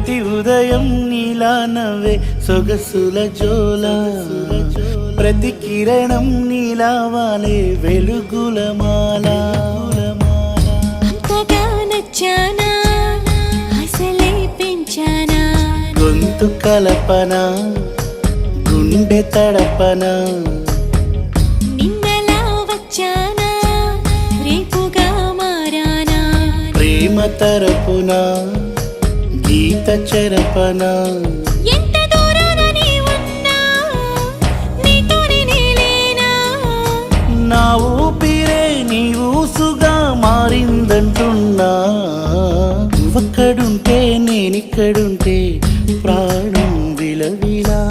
ప్రతి ఉదయం నీలా నవ్వే సొగసుల జోలా ప్రతి కిరణం నీలా వాలే వెలుగుల మాల అంతగా నచ్చానా అసలే పెంచానా గొంతు కలపన గుండె తడపన నిన్నలా వచ్చానా రేపుగా మారానా ప్రేమ తరపున గీత చెరపన ఎంత దూరాన నీ ఉన్నా నీతోనే నేలేనా నా ఊపిరే నీ ఊసుగా మారిందంటున్నా నువ్వక్కడుంటే నేనిక్కడుంటే ప్రాణం విలవిలా